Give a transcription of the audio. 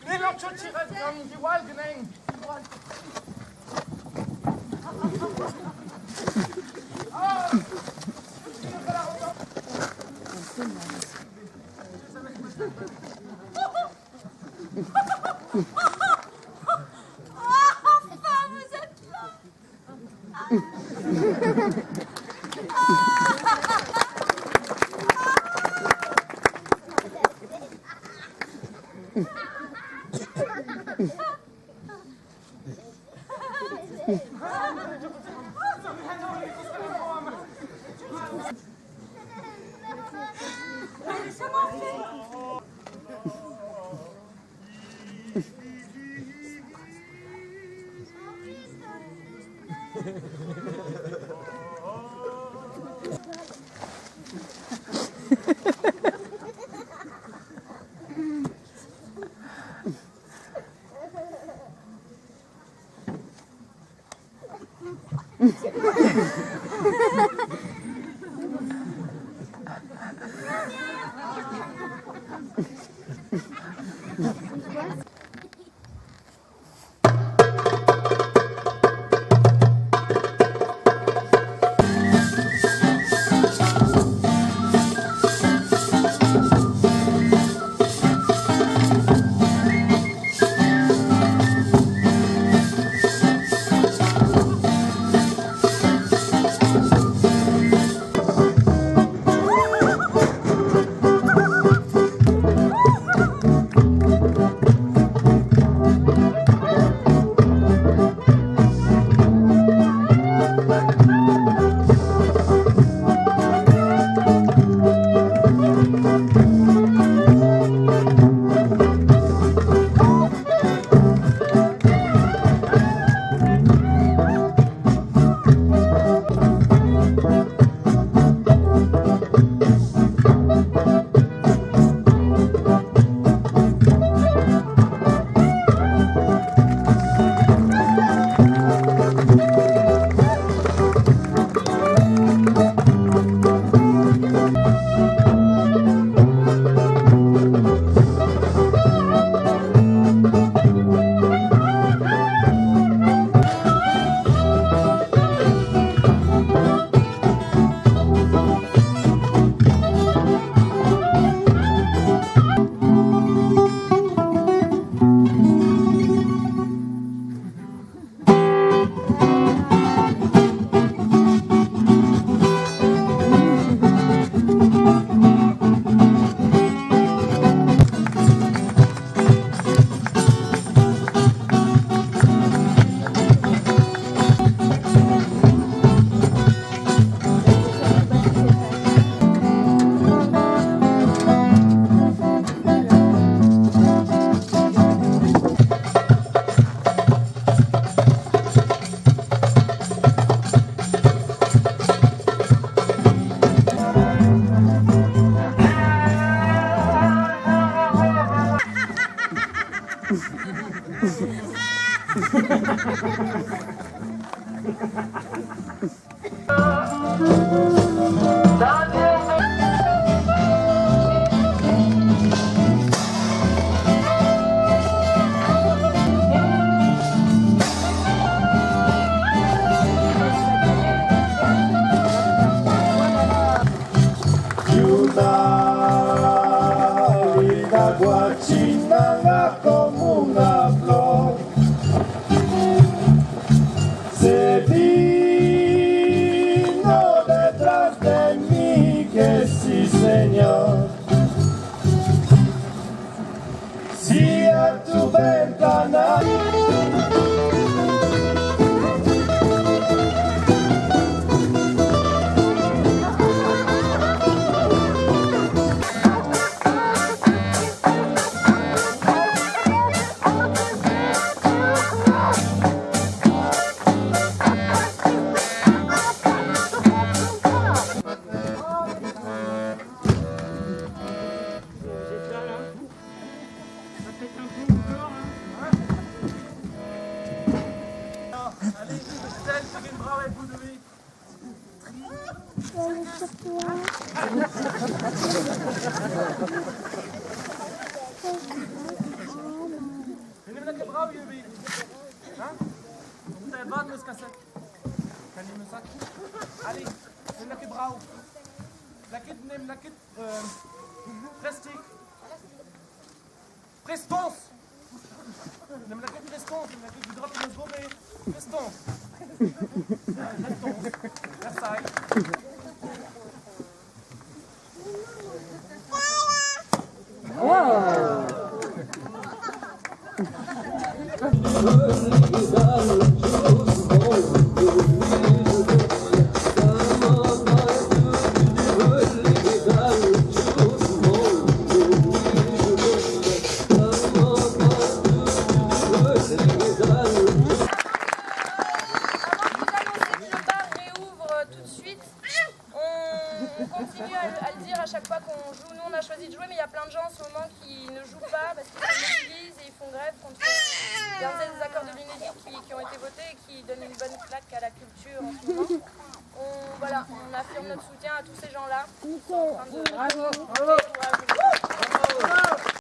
Nee, nog zo tira die walgeneng. Enfin, vous êtes là. Ça m'en fait. Guachinanga como una flor, se vino detrás de mí, que sí señor, si a tu ventana cassette. Kan je me zak? Allez, neem lekker brouw. Neem lekker prestig. Prestons! Neem lekker prestons. Neem lekker drop in de gomme. Prestons. Prestons. Versailles. À le dire à chaque fois qu'on joue. Nous on a choisi de jouer, mais il y a plein de gens en ce moment qui ne jouent pas parce qu'ils mobilisent et ils font grève contre des accords de l'UNESCO qui ont été votés et qui donnent une bonne claque à la culture en ce moment. On affirme notre soutien à tous ces gens-là qui sont en train de... Bravo.